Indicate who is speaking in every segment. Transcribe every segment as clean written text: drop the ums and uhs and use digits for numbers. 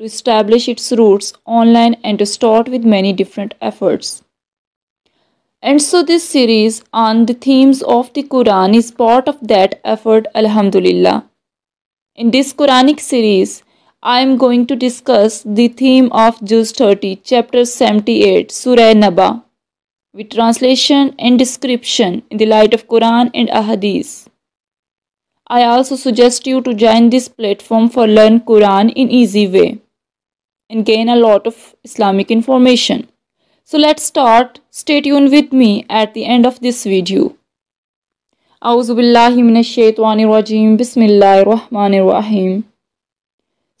Speaker 1: to establish its roots online and to start with many different efforts. And so this series on the themes of the Quran is part of that effort, alhamdulillah. In this Quranic series, I am going to discuss the theme of Juz 30, chapter 78, Surah Naba, with translation and description in the light of Quran and Ahadith. I also suggest you to join this platform for learn Quran in easy way and gain a lot of Islamic information. So let's start. Stay tuned with me at the end of this video. A'udhu billahi minash shaitanir rajim. Bismillahir rahmanir rahim.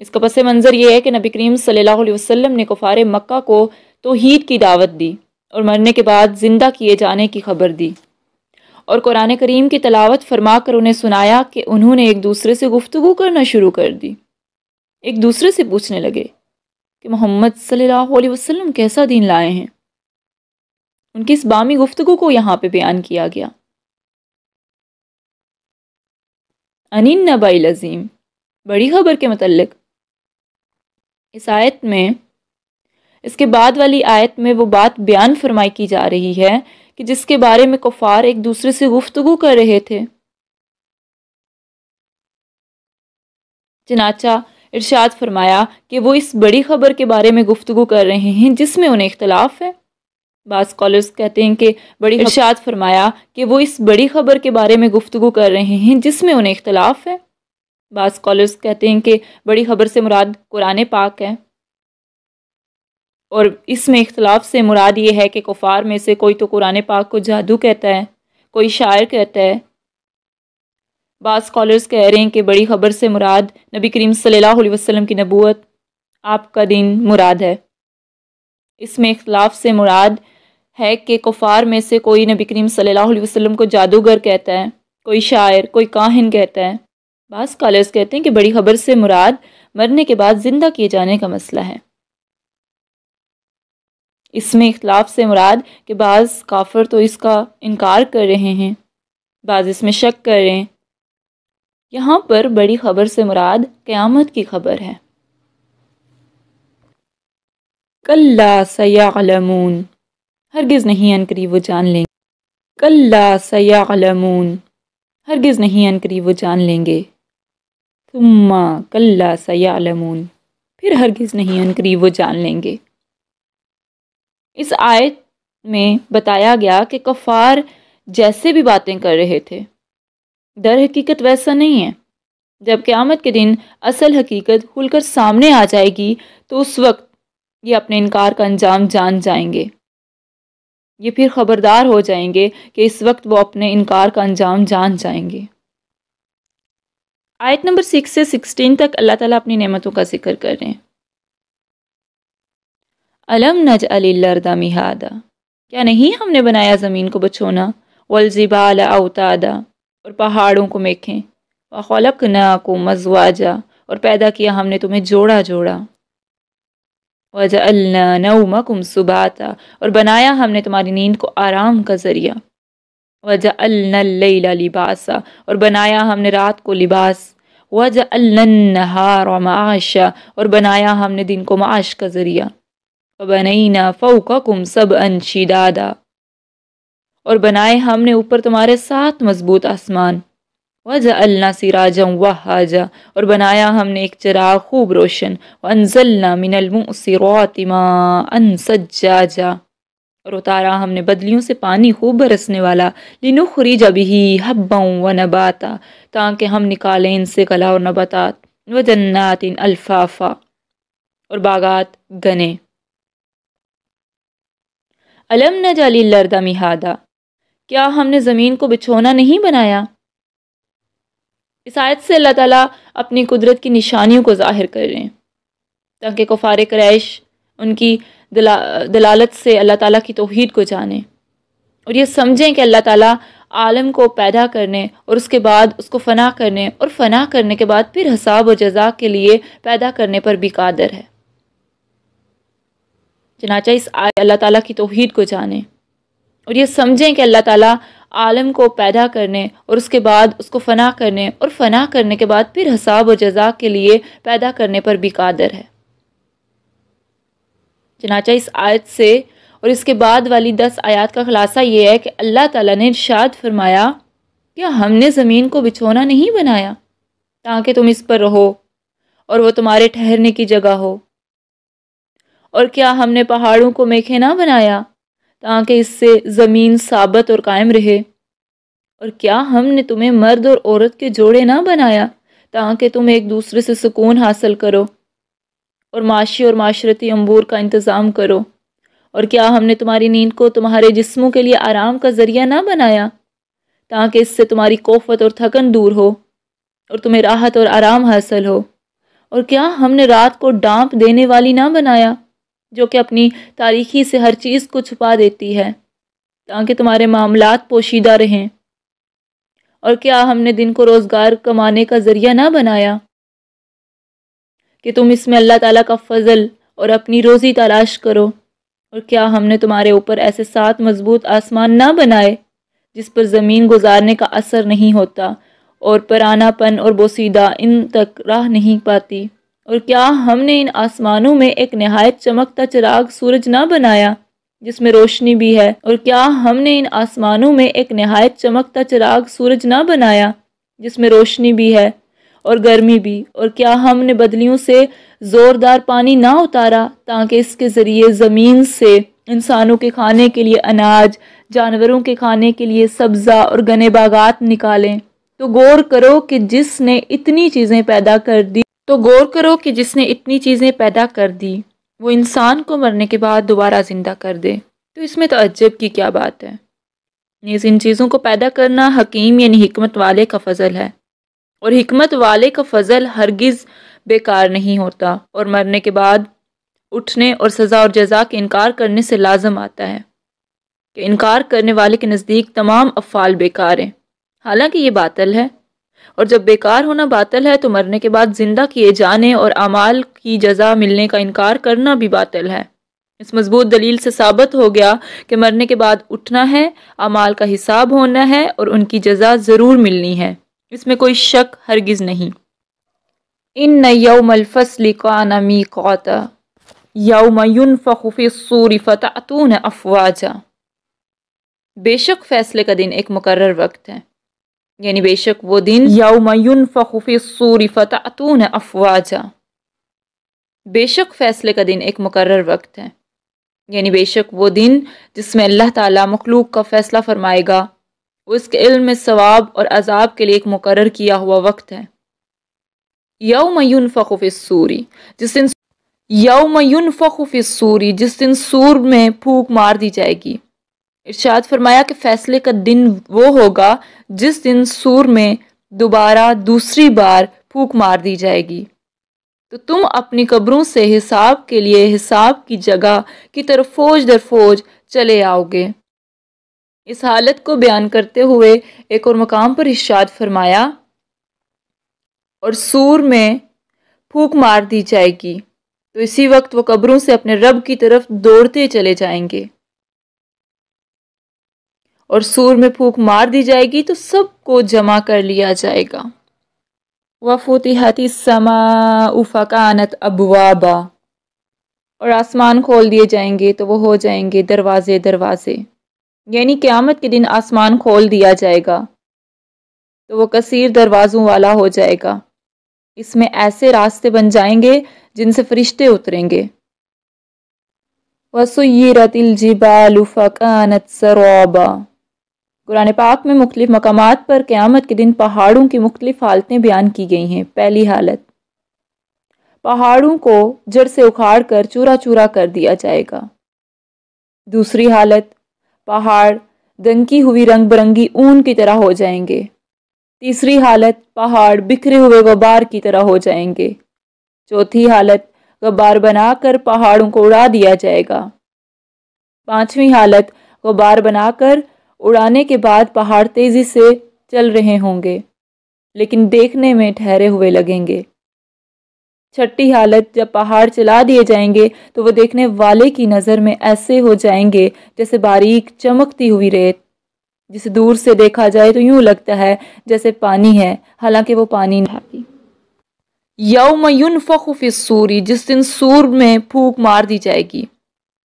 Speaker 1: اس کا پس منظر یہ ہے کہ نبی کریم صلی اللہ علیہ وسلم نے کفار مکہ کو توحید کی دعوت دی اور مرنے کے بعد زندہ کیے جانے کی خبر دی، اور قرآن کریم کی تلاوت فرما کر انہیں سنایا کہ انہوں نے ایک دوسرے سے گفتگو کرنا شروع کر دی، ایک دوسرے سے پوچھنے لگے کہ محمد صلی اللہ علیہ وسلم کیسا دین لائے ہیں۔ ان کی اس بامی گفتگو کو یہاں پہ بیان کیا گیا۔ عن النبأ العظیم، بڑی خبر کے متعلق۔ اس آیت میں، اس کے بعد والی آیت میں وہ بات بیان فرمائی کی جا رہی ہے کہ جس کے بارے میں کفار ایک دوسرے سے گفتگو کر رہے تھے۔ چنانچہ ارشاد فرمایا کہ وہ اس بڑی خبر کے بارے میں گفتگو کر رہے ہیں جس میں انہیں اختلاف ہے۔ بعض اسکالرز کہتے ہیں کہ ارشاد فرمایا کہ وہ اس بڑی خبر کے بارے میں گفتگو کر رہے ہیں جس میں انہیں اختلاف ہے۔ بعض اسکالرز کہتے ہیں کہ بڑی خبر سے مراد قرآن پاک ہے، اور اس میں اختلاف سے مراد یہ ہے کہ کفار میں سے کوئی تو قرآن پاک کو جادو کہتا ہے، کوئی شاعر کہتا ہے۔ بعض اسکالرز کہہ رہے ہیں کہ بڑی خبر سے مراد نبی کریم صلی اللہ علیہ وسلم کی نبوت، آپ کا دین مراد ہے۔ اس میں اختلاف سے مراد ہے کہ کفار میں سے کوئی نبی کریم صلی اللہ علیہ وسلم کو جادوگر کہتا ہے، کوئی شاعر، کوئی کاہن کہتا ہے۔ بعض اسکالرز کہتے ہیں کہ بڑی خبر سے مراد مرنے کے بعد زندہ کیے جانے کا مسئلہ ہے۔ اس میں اختلاف سے مراد کہ بعض کافر تو اس کا انکار کر رہے ہیں، بعض اس میں شک کر رہے ہیں۔ یہاں پر بڑی خبر سے مراد قیامت کی خبر ہے۔ کلا سیعلمون، ہرگز نہیں عنقریب وہ جان لیں گے۔ کلا سیعلمون، ہرگز نہیں عنقریب وہ جان لیں گے۔ ثم کلا سیعلمون، پھر ہرگز نہیں عنقریب وہ جان لیں گے۔ اس آیت میں بتایا گیا کہ کفار جیسے بھی باتیں کر رہے تھے، در حقیقت ویسا نہیں ہے۔ جب قیامت کے دن اصل حقیقت کھل کر سامنے آ جائے گی تو اس وقت یہ اپنے انکار کا انجام جان جائیں گے۔ یہ پھر خبردار ہو جائیں گے کہ اس وقت وہ اپنے انکار کا انجام جان جائیں گے۔ آیت نمبر 6 سے 16 تک اللہ تعالیٰ اپنی نعمتوں کا ذکر کر رہے ہیں۔ الم نجعل الارض مہادا، کیا نہیں ہم نے بنایا زمین کو بچھونا، والجبال اوتادا، اور پہاڑوں کو میخیں، وخلقناکم ازواجا، اور پیدا کیا ہم نے تمہیں جوڑا جوڑا، وجعلنا نومکم سباتا، اور بنایا ہم نے تمہاری نیند کو آرام کا ذریعہ، وجعلنا اللیل لباسا، اور بنایا ہم نے رات کو لباس، وجعلنا النہار معاشا، اور بنایا ہم نے دن کو معاش کا ذریعہ، وبنینا فوقکم سبعا شدادا، اور بنائے ہم نے اوپر تمہارے 7 مضبوط آسمان، وجعلنا سراجا وہاجا، اور بنایا ہم نے ایک چراغ خوب روشن، وانزلنا من المعصرات ماء ثجاجا، اور اتارا ہم نے بدلیوں سے پانی خوب برسنے والا، لنخرج به حبا ونباتا، تاکہ ہم نکالیں ان سے کلا اور نباتات، وجنات الفافا، اور باغات گنے۔ الم نجعل الارض مہادا، کیا ہم نے زمین کو بچھونا نہیں بنایا؟ اس آیت سے اللہ تعالیٰ اپنی قدرت کی نشانیوں کو ظاہر کر رہے ہیں تاکہ کفار قریش ان کی دلالت سے اللہ تعالیٰ کی توحید کو جانیں اور یہ سمجھیں کہ اللہ تعالیٰ عالم کو پیدا کرنے اور اس کے بعد اس کو فنا کرنے اور فنا کرنے کے بعد پھر حساب و جزا کے لیے پیدا کرنے پر بھی قادر ہے۔ چنانچہ اس اللہ تعالیٰ کی توحید کو جانیں اور یہ سمجھیں کہ اللہ تعالیٰ عالم کو پیدا کرنے اور اس کے بعد اس کو فنا کرنے اور فنا کرنے کے بعد پھر حساب و جزا کے لیے پیدا کرنے پر بھی قادر ہے۔ چنانچہ اس آیت سے اور اس کے بعد والی 10 آیات کا خلاصہ یہ ہے کہ اللہ تعالیٰ نے ارشاد فرمایا کیا ہم نے زمین کو بچھونا نہیں بنایا تاکہ تم اس پر رہو اور وہ تمہارے ٹھہرنے کی جگہ ہو، اور کیا ہم نے پہاڑوں کو میخیں نہ بنایا تاکہ اس سے زمین ثابت اور قائم رہے، اور کیا ہم نے تمہیں مرد اور عورت کے جوڑے نہ بنایا تاکہ تم ایک دوسرے سے سکون حاصل کرو اور معاشی اور معاشرتی امور کا انتظام کرو، اور کیا ہم نے تمہاری نیند کو تمہارے جسموں کے لیے آرام کا ذریعہ نہ بنایا تاکہ اس سے تمہاری کوفت اور تھکن دور ہو اور تمہیں راحت اور آرام حاصل ہو، اور کیا ہم نے رات کو ڈانپ دینے والی نہ بنایا، جو کہ اپنی تاریکی سے ہر چیز کو چھپا دیتی ہے تاکہ تمہارے معاملات پوشیدہ رہیں؟ اور کیا ہم نے دن کو روزگار کمانے کا ذریعہ نہ بنایا کہ تم اس میں اللہ تعالیٰ کا فضل اور اپنی روزی تلاش کرو؟ اور کیا ہم نے تمہارے اوپر ایسے 7 مضبوط آسمان نہ بنائے جس پر زمین گزارنے کا اثر نہیں ہوتا اور پرانا پن اور بوسیدہ ان تک راہ نہیں پاتی؟ اور کیا ہم نے ان آسمانوں میں ایک نہایت چمکتا چراغ سورج نہ بنایا جس میں روشنی بھی ہے؟ اور کیا ہم نے ان آسمانوں میں ایک نہایت چمکتا چراغ سورج نہ بنایا جس میں روشنی بھی ہے اور گرمی بھی؟ اور کیا ہم نے بدلیوں سے زوردار پانی نہ اتارا تاکہ اس کے ذریعے زمین سے انسانوں کے کھانے کے لیے اناج، جانوروں کے کھانے کے لیے سبزہ اور گنے باغات نکالیں؟ تو غور کرو کہ جس نے اتنی چیزیں پیدا کر دی وہ انسان کو مرنے کے بعد دوبارہ زندہ کر دے، تو اس میں تعجب کی کیا بات ہے؟ نیز ان چیزوں کو پیدا کرنا حکیم یعنی حکمت والے کا فضل ہے، اور حکمت والے کا فضل ہرگز بیکار نہیں ہوتا، اور مرنے کے بعد اٹھنے اور سزا اور جزا کے انکار کرنے سے لازم آتا ہے کہ انکار کرنے والے کے نزدیک تمام افعال بیکار ہیں، حالانکہ یہ باطل ہے، اور جب بیکار ہونا باطل ہے تو مرنے کے بعد زندہ کیے جانے اور اعمال کی جزا ملنے کا انکار کرنا بھی باطل ہے۔ اس مضبوط دلیل سے ثابت ہو گیا کہ مرنے کے بعد اٹھنا ہے، اعمال کا حساب ہونا ہے اور ان کی جزا ضرور ملنی ہے، اس میں کوئی شک ہرگز نہیں۔ ان یوم الفصل کان میقاتا یوم ینفخ فی الصور فتأتون افواجا۔ بے شک فیصلے کا دن ایک مقرر وقت ہے، یعنی بے شک وہ دن یوم ینفخ فی الصور فتأتون افواجا، بے شک فیصلے کا دن ایک مقرر وقت ہے، یعنی بے شک وہ دن جس میں اللہ تعالیٰ مخلوق کا فیصلہ فرمائے گا، وہ اس کے علم میں ثواب اور عذاب کے لیے ایک مقرر کیا ہوا وقت ہے۔ یوم ینفخ فی الصور، جس دن سور میں پھونک مار دی جائے گی۔ ارشاد فرمایا کہ فیصلے کا دن وہ ہوگا جس دن سور میں دوبارہ دوسری بار پھونک مار دی جائے گی، تو تم اپنی قبروں سے حساب کے لیے حساب کی جگہ کی طرف فوج در فوج چلے آؤ گے۔ اس حالت کو بیان کرتے ہوئے ایک اور مقام پر ارشاد فرمایا، اور سور میں پھونک مار دی جائے گی تو اسی وقت وہ قبروں سے اپنے رب کی طرف دوڑتے چلے جائیں گے، اور سور میں پھونک مار دی جائے گی تو سب کو جمع کر لیا جائے گا۔ وَفُتِحَتِ السَّمَاءُ فَكَانَتْ أَبْوَابًا، اور آسمان کھول دیے جائیں گے تو وہ ہو جائیں گے دروازے دروازے، یعنی قیامت کے دن آسمان کھول دیا جائے گا تو وہ کثیر دروازوں والا ہو جائے گا، اس میں ایسے راستے بن جائیں گے جن سے فرشتے اتریں گے۔ وَسُيِّرَتِ الْجِبَالُ فَكَانَتْ سَرَابًا، قرآن پاک میں مختلف مقامات پر قیامت کے دن پہاڑوں کی مختلف حالتیں بیان کی گئی ہیں۔ پہلی حالت، پہاڑوں کو جڑ سے اکھاڑ کر چورا چورا کر دیا جائے گا۔ دوسری حالت، پہاڑ دنکی ہوئی رنگ برنگی اون کی طرح ہو جائیں گے۔ تیسری حالت، پہاڑ بکھرے ہوئے غبار کی طرح ہو جائیں گے۔ چوتھی حالت، غبار بنا کر پہاڑوں کو اڑا دیا جائے گا۔ پانچویں حالت، غبار بنا کر اڑانے کے بعد پہاڑ تیزی سے چل رہے ہوں گے لیکن دیکھنے میں ٹھہرے ہوئے لگیں گے۔ چھٹی حالت، جب پہاڑ چلا دیے جائیں گے تو وہ دیکھنے والے کی نظر میں ایسے ہو جائیں گے جیسے باریک چمکتی ہوئی ریت، جسے دور سے دیکھا جائے تو یوں لگتا ہے جیسے پانی ہے حالانکہ وہ پانی نہیں۔ یوم ینفخ فی الصور، جس دن سور میں پھونک مار دی جائے گی۔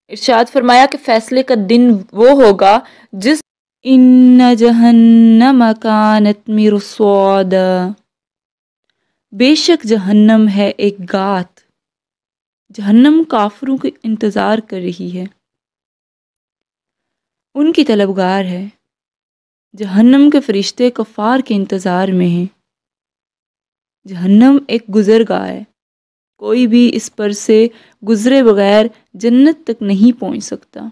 Speaker 1: ارشاد فرمایا کہ فیصلے کا دن وہ ہوگا جس ان جہنم کانت مرصادا، بے شک جہنم ہے ایک گات، جہنم کافروں کے انتظار کر رہی ہے، ان کی طلبگار ہے۔ جہنم کے فرشتے کفار کے انتظار میں ہیں۔ جہنم ایک گزرگاہ ہے، کوئی بھی اس پر سے گزرے بغیر جنت تک نہیں پہنچ سکتا۔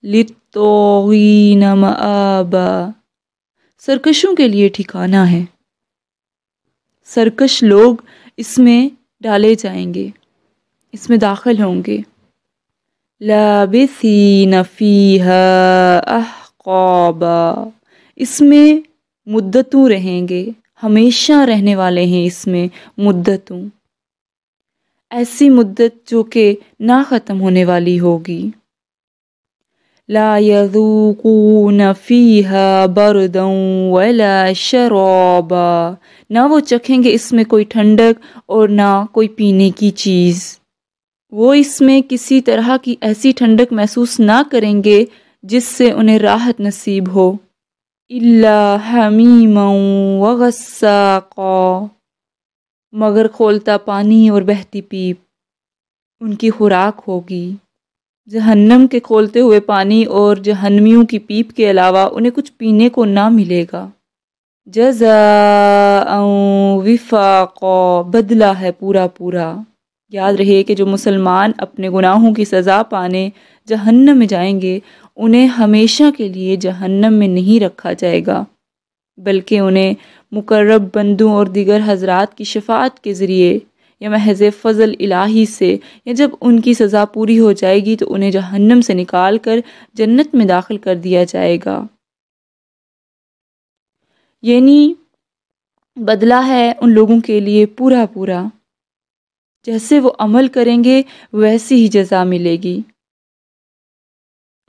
Speaker 1: للطاغین مآبا، سرکشوں کے لیے ٹھکانہ ہے۔ سرکش لوگ اس میں ڈالے جائیں گے، اس میں داخل ہوں گے۔ لابثین فیہا احقابا، اس میں مدتوں رہیں گے، ہمیشہ رہنے والے ہیں اس میں مدتوں، ایسی مدت جو کہ نہ ختم ہونے والی ہوگی۔ لا یذوقون فیہا بردا ولا شرابا، نہ وہ چکھیں گے اس میں کوئی ٹھنڈک اور نہ کوئی پینے کی چیز، وہ اس میں کسی طرح کی ایسی ٹھنڈک محسوس نہ کریں گے جس سے انہیں راحت نصیب ہو۔ الا حمیما وغساقا، مگر کھولتا پانی اور بہتی پیپ ان کی خوراک ہوگی۔ جہنم کے کھولتے ہوئے پانی اور جہنمیوں کی پیپ کے علاوہ انہیں کچھ پینے کو نہ ملے گا۔ جزاء وفاقا، بدلہ ہے پورا پورا۔ یاد رہے کہ جو مسلمان اپنے گناہوں کی سزا پانے جہنم میں جائیں گے، انہیں ہمیشہ کے لیے جہنم میں نہیں رکھا جائے گا، بلکہ انہیں مقرب بندوں اور دیگر حضرات کی شفاعت کے ذریعے یا محض فضل الہی سے، یا جب ان کی سزا پوری ہو جائے گی تو انہیں جہنم سے نکال کر جنت میں داخل کر دیا جائے گا۔ یعنی بدلہ ہے ان لوگوں کے لیے پورا پورا، جیسے وہ عمل کریں گے ویسی ہی جزا ملے گی۔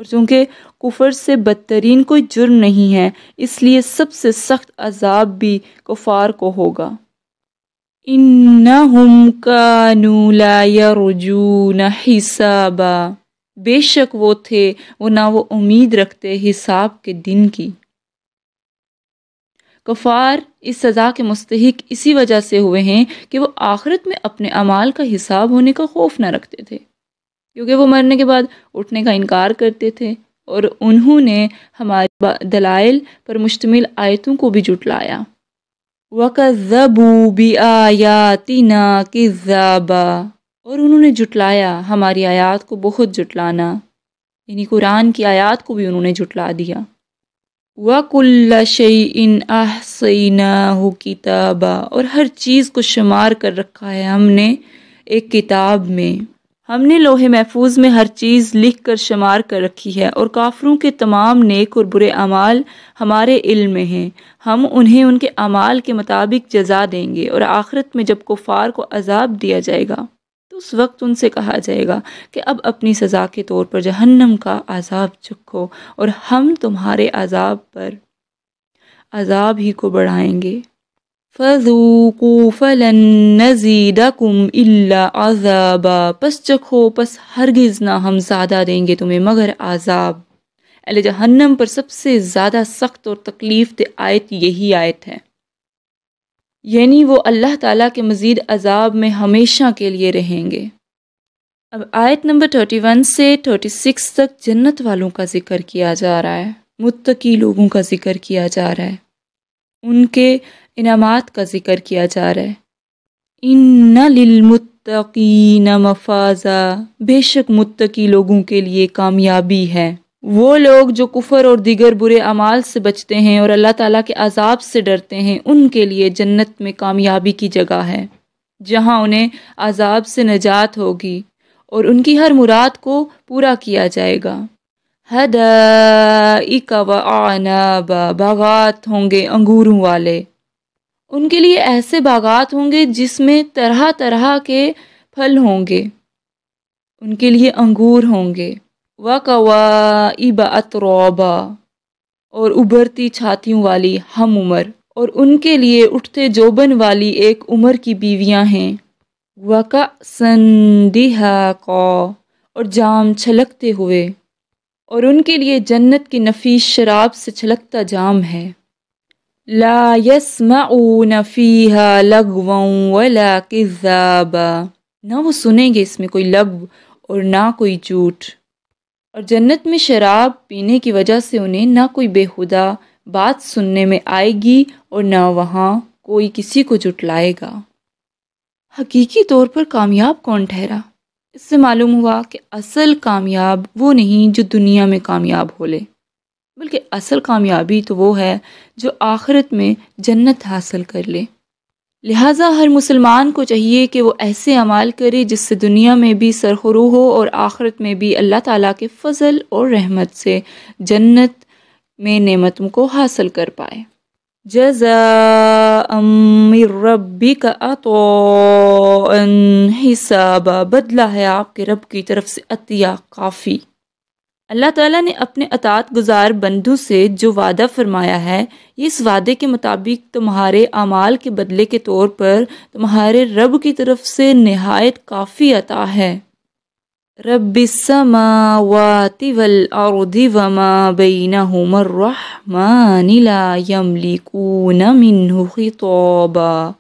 Speaker 1: اور چونکہ کفر سے بدترین کوئی جرم نہیں ہے، اس لیے سب سے سخت عذاب بھی کفار کو ہوگا۔ انہم کانوا لا یرجون حسابا، بے شک وہ تھے وہ نہ وہ امید رکھتے حساب کے دن کی۔ کفار اس سزا کے مستحق اسی وجہ سے ہوئے ہیں کہ وہ آخرت میں اپنے اعمال کا حساب ہونے کا خوف نہ رکھتے تھے، کیونکہ وہ مرنے کے بعد اٹھنے کا انکار کرتے تھے، اور انہوں نے ہمارے دلائل پر مشتمل آیتوں کو بھی جھٹلایا۔ وَكَذَّبُوا بِآيَاتِنَا كِذَّابًا، اور انہوں نے جھٹلایا ہماری آیات کو بہت جھٹلانا، یعنی قرآن کی آیات کو بھی انہوں نے جھٹلا دیا۔ وَكُلَّ شَيْءٍ أَحْصَيْنَاهُ كِتَابًا، اور ہر چیز کو شمار کر رکھا ہے ہم نے ایک کتاب میں، ہم نے لوح محفوظ میں ہر چیز لکھ کر شمار کر رکھی ہے، اور کافروں کے تمام نیک اور برے اعمال ہمارے علم میں ہیں، ہم انہیں ان کے اعمال کے مطابق جزا دیں گے۔ اور آخرت میں جب کفار کو عذاب دیا جائے گا تو اس وقت ان سے کہا جائے گا کہ اب اپنی سزا کے طور پر جہنم کا عذاب چکھو، اور ہم تمہارے عذاب پر عذاب ہی کو بڑھائیں گے۔ فَذُوقُوا فَلَن نَّزِيدَكُمْ إِلَّا عَذَابًا، پس چکھو، پس ہرگز نہ ہم زیادہ دیں گے تمہیں مگر عذاب۔ اہل جہنم پر سب سے زیادہ سخت اور تکلیف دہ آیت یہی آیت ہے، یعنی وہ اللہ تعالیٰ کے مزید عذاب میں ہمیشہ کے لیے رہیں گے۔ اب آیت نمبر 31 سے 36 تک جنت والوں کا ذکر کیا جا رہا ہے، متقی لوگوں کا ذکر کیا جا رہا ہے، ان کے انعامات کا ذکر کیا جا رہا ہے۔ ان للمتقین مفازا، بے شک متقی لوگوں کے لیے کامیابی ہے، وہ لوگ جو کفر اور دیگر برے اعمال سے بچتے ہیں اور اللہ تعالیٰ کے عذاب سے ڈرتے ہیں، ان کے لیے جنت میں کامیابی کی جگہ ہے، جہاں انہیں عذاب سے نجات ہوگی اور ان کی ہر مراد کو پورا کیا جائے گا۔ حدائق وعنابا، باغات ہوں گے انگوروں والے، ان کے لیے ایسے باغات ہوں گے جس میں طرح طرح کے پھل ہوں گے، ان کے لیے انگور ہوں گے۔ وَكَوَائِبَ أَتْرَابًا، اور ابھرتی چھاتیوں والی ہم عمر، اور ان کے لیے اٹھتے جوبن والی ایک عمر کی بیویاں ہیں۔ وَكَأْسًا دِهَاقًا، اور جام چھلکتے ہوئے، اور ان کے لیے جنت کی نفیس شراب سے چھلکتا جام ہے۔ لا يسمعون فيها لغوا ولا كذابا، نہ وہ سنیں گے اس میں کوئی لغو اور نہ کوئی جھوٹ، اور جنت میں شراب پینے کی وجہ سے انہیں نہ کوئی بیہودہ بات سننے میں آئے گی اور نہ وہاں کوئی کسی کو جھٹلائے گا۔ حقیقی طور پر کامیاب کون ٹھہرا؟ اس سے معلوم ہوا کہ اصل کامیاب وہ نہیں جو دنیا میں کامیاب ہو لے، بلکہ اصل کامیابی تو وہ ہے جو آخرت میں جنت حاصل کر لے۔ لہٰذا ہر مسلمان کو چاہیے کہ وہ ایسے اعمال کرے جس سے دنیا میں بھی سرخرو ہو اور آخرت میں بھی اللہ تعالیٰ کے فضل اور رحمت سے جنت میں نعمتوں کو حاصل کر پائے۔ جزاء من ربک عطاء حسابا، بدلہ ہے آپ کے رب کی طرف سے عطیہ کافی۔ اللہ تعالیٰ نے اپنے اطاعت گزار بندوں سے جو وعدہ فرمایا ہے، یہ اس وعدے کے مطابق تمہارے اعمال کے بدلے کے طور پر تمہارے رب کی طرف سے نہایت کافی عطا ہے۔ رب السماوات والارض وما بینہما الرحمن لا یملکون منہ خطابا،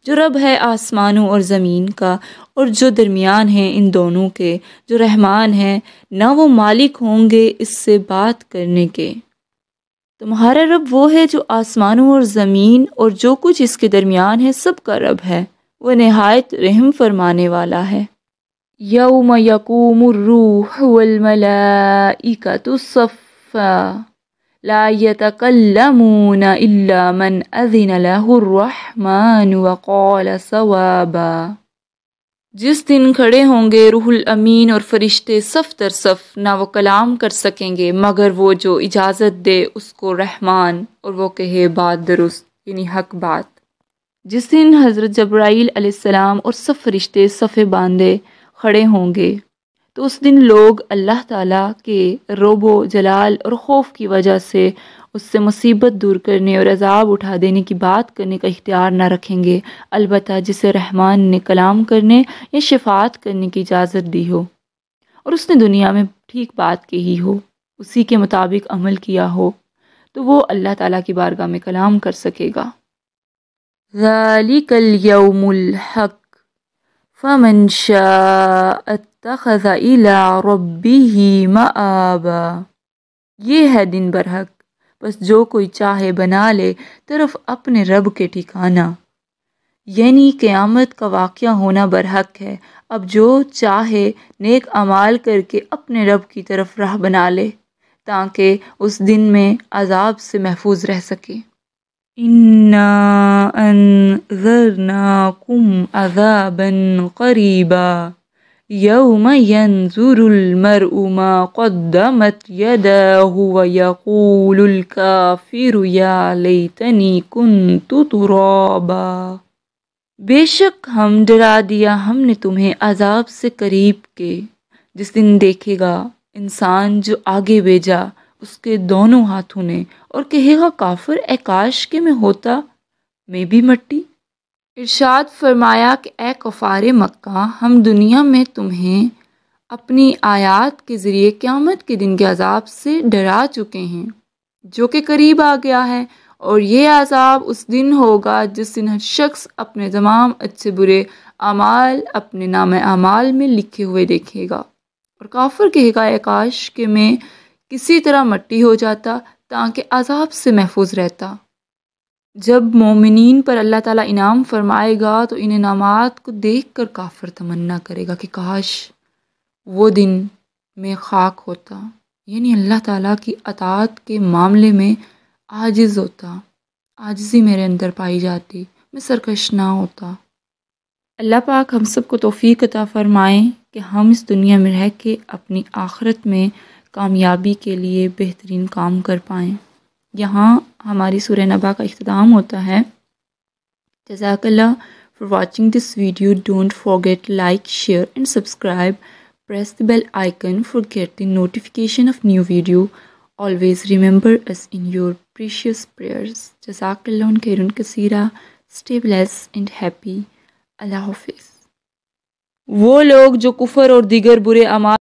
Speaker 1: جو رب ہے آسمانوں اور زمین کا اور جو درمیان ہیں ان دونوں کے، جو رحمان ہیں، نہ وہ مالک ہوں گے اس سے بات کرنے کے۔ تمہارا رب وہ ہے جو آسمانوں اور زمین اور جو کچھ اس کے درمیان ہے سب کا رب ہے، وہ نہایت رحم فرمانے والا ہے۔ یوم یقوم الروح والملائکۃ صفا لا یتکلمون الا من اذن له الرحمن وقال صوابا، جس دن کھڑے ہوں گے روح الامین اور فرشتے صف در صف، نہ وہ کلام کر سکیں گے مگر وہ جو اجازت دے اس کو رحمان، اور وہ کہے بات درست یعنی حق بات۔ جس دن حضرت جبرائیل علیہ السلام اور سب فرشتے صفے باندھے کھڑے ہوں گے تو اس دن لوگ اللہ تعالیٰ کے رعب و جلال اور خوف کی وجہ سے اس سے مصیبت دور کرنے اور عذاب اٹھا دینے کی بات کرنے کا اختیار نہ رکھیں گے، البتہ جسے رحمان نے کلام کرنے یا شفاعت کرنے کی اجازت دی ہو اور اس نے دنیا میں ٹھیک بات کہی ہو، اسی کے مطابق عمل کیا ہو، تو وہ اللہ تعالیٰ کی بارگاہ میں کلام کر سکے گا۔ ذالک الیوم الحق فمن شاء اتخذ الی ربہ مآبا، یہ ہے دن برحق، بس جو کوئی چاہے بنا لے طرف اپنے رب کے ٹھکانہ، یعنی قیامت کا واقعہ ہونا برحق ہے، اب جو چاہے نیک اعمال کر کے اپنے رب کی طرف راہ بنا لے تاکہ اس دن میں عذاب سے محفوظ رہ سکے۔ اِنَّا أَنذَرْنَاكُمْ عَذَابًا قَرِيبًا يَوْمَ يَنظُرُ الْمَرْءُ مَا قَدَّمَتْ يَدَاهُ وَيَقُولُ الْكَافِرُ يَا لَيْتَنِي كُنْتُ تُرَابًا، بے شک ہم ڈرا دیا ہم نے تمہیں عذاب سے قریب کے، جس دن دیکھے گا انسان جو آگے بھیجا اس کے دونوں ہاتھوں نے اور کہے گا کافر اے کاش کہ میں ہوتا میں بھی مٹی۔ ارشاد فرمایا کہ اے کفار مکہ، ہم دنیا میں تمہیں اپنی آیات کے ذریعے قیامت کے دن کے عذاب سے ڈرا چکے ہیں جو کہ قریب آ گیا ہے، اور یہ عذاب اس دن ہوگا جس دن ہر شخص اپنے تمام اچھے برے اعمال اپنے نام اعمال میں لکھے ہوئے دیکھے گا، اور کافر کہے گا اے کاش کہ میں کسی طرح مٹی ہو جاتا تاکہ عذاب سے محفوظ رہتا۔ جب مومنین پر اللہ تعالیٰ انعام فرمائے گا تو ان انعامات کو دیکھ کر کافر تمنا کرے گا کہ کاش وہ دن میں خاک ہوتا، یعنی اللہ تعالیٰ کی اطاعت کے معاملے میں عاجز ہوتا، عاجزی میرے اندر پائی جاتی، میں سرکش نہ ہوتا۔ اللہ پاک ہم سب کو توفیق عطا فرمائیں کہ ہم اس دنیا میں رہ کے اپنی آخرت میں کامیابی کے لیے بہترین کام کر پائیں۔ یہاں ہماری سورہ نبا کا اختتام ہوتا ہے۔ جزاک اللہ for watching this video. Don't forget like, share and subscribe. Press the bell icon for getting notification of new video. Always remember us in your precious prayers. جزاک اللہ خیرن کثیرہ. Stay blessed and happy. اللہ حافظ۔ وہ لوگ جو کفر اور دیگر برے اعمال